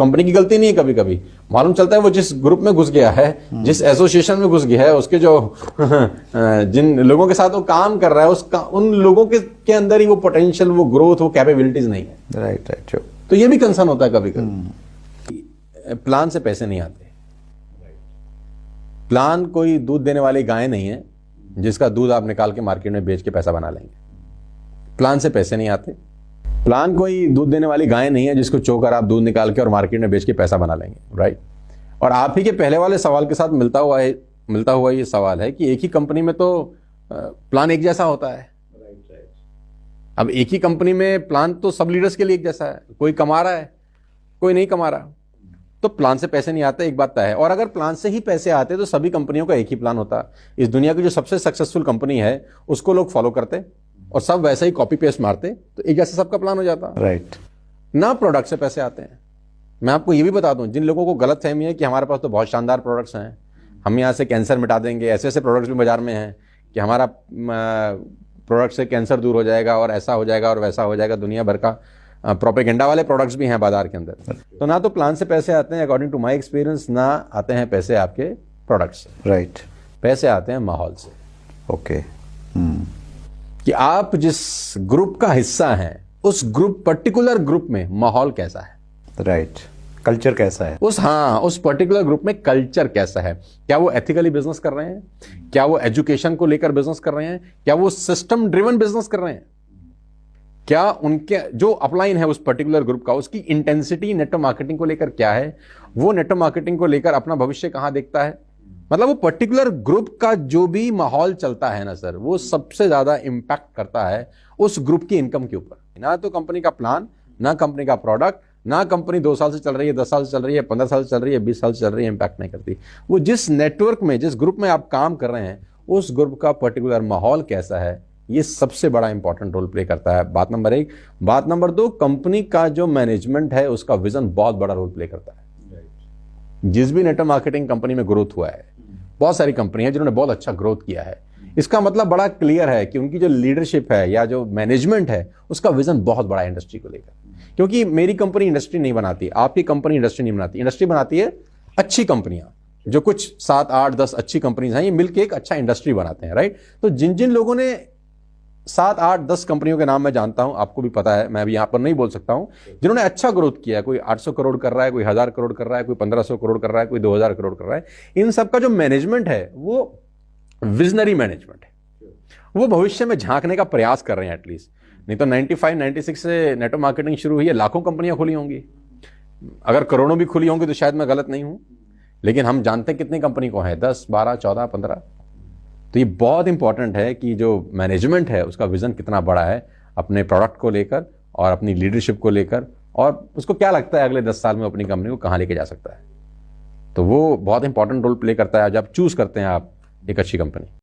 Company की गलती नहीं है, कभी कभी मालूम चलता है वो जिस ग्रुप में घुस गया है, जिस एसोसिएशन में घुस गया है, उसके जो जिन लोगों के साथ वो काम कर रहा है उन लोगों के अंदर ही वो पोटेंशियल, वो ग्रोथ, वो कैपेबिलिटीज नहीं है। राइट। तो ये भी कंसर्न होता है कभी कभी। प्लान से पैसे नहीं आते। प्लान कोई दूध देने वाली गाय नहीं है जिसका दूध आप निकाल के मार्केट में बेच के पैसा बना लेंगे। प्लान से पैसे नहीं आते। प्लान कोई दूध देने वाली गाय नहीं है जिसको चोकर आप दूध निकाल के और मार्केट में बेच के पैसा बना लेंगे, राइट। और आप ही के पहले वाले सवाल के साथ मिलता हुआ ये सवाल है कि एक ही कंपनी में तो प्लान एक जैसा होता है। अब एक ही कंपनी में प्लान तो सब लीडर्स के लिए एक जैसा है, कोई कमा रहा है कोई नहीं कमा रहा, तो प्लान से पैसे नहीं आते, एक बात तय है। और अगर प्लान से ही पैसे आते तो सभी कंपनियों का एक ही प्लान होता। इस दुनिया की जो सबसे सक्सेसफुल कंपनी है उसको लोग फॉलो करते और सब वैसे ही कॉपी पेस्ट मारते, तो एक जैसा सबका प्लान हो जाता, राइट। ना प्रोडक्ट से पैसे आते हैं। मैं आपको ये भी बता दूं, जिन लोगों को गलत फहमी है कि हमारे पास तो बहुत शानदार प्रोडक्ट्स हैं, हम यहाँ से कैंसर मिटा देंगे, ऐसे ऐसे प्रोडक्ट्स भी बाजार में हैं कि हमारा प्रोडक्ट से कैंसर दूर हो जाएगा और ऐसा हो जाएगा और वैसा हो जाएगा, दुनिया भर का प्रोपेगेंडा वाले प्रोडक्ट्स भी हैं बाजार के अंदर। तो ना तो प्लान से पैसे आते हैं, अकॉर्डिंग टू माय एक्सपीरियंस, ना आते हैं पैसे आपके प्रोडक्ट से, राइट। पैसे आते हैं माहौल से। ओके। कि आप जिस ग्रुप का हिस्सा हैं उस पर्टिकुलर ग्रुप में माहौल कैसा है, राइट। कल्चर कैसा है, उस पर्टिकुलर ग्रुप में कल्चर कैसा है। क्या वो एथिकली बिजनेस कर रहे हैं, क्या वो एजुकेशन को लेकर बिजनेस कर रहे हैं, क्या वो सिस्टम ड्रिवन बिजनेस कर रहे हैं, क्या उनके जो अपलाइन है उस पर्टिकुलर ग्रुप का, उसकी इंटेंसिटी नेटवर्क मार्केटिंग को लेकर क्या है, वो नेटवर्क मार्केटिंग को लेकर अपना भविष्य कहां देखता है। मतलब वो पर्टिकुलर ग्रुप का जो भी माहौल चलता है ना सर, वो सबसे ज्यादा इंपैक्ट करता है उस ग्रुप की इनकम के ऊपर। ना तो कंपनी का प्लान, ना कंपनी का प्रोडक्ट, ना कंपनी 2 साल से चल रही है, 10 साल से चल रही है, 15 साल से चल रही है, 20 साल से चल रही है, इंपैक्ट नहीं करती। वो जिस नेटवर्क में, जिस ग्रुप में आप काम कर रहे हैं, उस ग्रुप का पर्टिकुलर माहौल कैसा है, ये सबसे बड़ा इंपॉर्टेंट रोल प्ले करता है। बात नंबर 1। बात नंबर 2, कंपनी का जो मैनेजमेंट है उसका विजन बहुत बड़ा रोल प्ले करता है। जिस भी नेटवर्क मार्केटिंग कंपनी में ग्रोथ हुआ है, बहुत सारी कंपनी है जिन्होंने बहुत अच्छा ग्रोथ किया है, इसका मतलब बड़ा क्लियर है कि उनकी जो लीडरशिप है या जो मैनेजमेंट है उसका विजन बहुत बड़ा है इंडस्ट्री को लेकर। क्योंकि मेरी कंपनी इंडस्ट्री नहीं बनाती, आपकी कंपनी इंडस्ट्री नहीं बनाती, इंडस्ट्री बनाती है अच्छी कंपनियां, जो कुछ 7, 8, 10 अच्छी कंपनीज हैं, ये मिलकर एक अच्छा इंडस्ट्री बनाते हैं, राइट। तो जिन जिन लोगों ने 7, 8, 10 कंपनियों के नाम मैं जानता हूं, आपको भी पता है, मैं भी यहां पर नहीं बोल सकता हूं, जिन्होंने अच्छा ग्रोथ किया है, कोई 800 करोड़ कर रहा है, कोई 1000 करोड़ कर रहा है, कोई 1500 करोड़ कर रहा है, कोई 2000 करोड़ कर रहा है, इन सबका जो मैनेजमेंट है वो विजनरी मैनेजमेंट है। वो भविष्य में झांकने का प्रयास कर रहे हैं एटलीस्ट। नहीं तो 95, 96 से नेटवर्क मार्केटिंग शुरू हुई है, लाखों कंपनियां खुली होंगी, अगर करोड़ों भी खुली होंगी तो शायद मैं गलत नहीं हूं, लेकिन हम जानते हैं कितनी कंपनी को है, 10, 12, 14, 15। तो ये बहुत इंपॉर्टेंट है कि जो मैनेजमेंट है उसका विजन कितना बड़ा है अपने प्रोडक्ट को लेकर और अपनी लीडरशिप को लेकर, और उसको क्या लगता है अगले 10 साल में अपनी कंपनी को कहां लेके जा सकता है। तो वो बहुत इंपॉर्टेंट रोल प्ले करता है जब चूज करते हैं आप एक अच्छी कंपनी।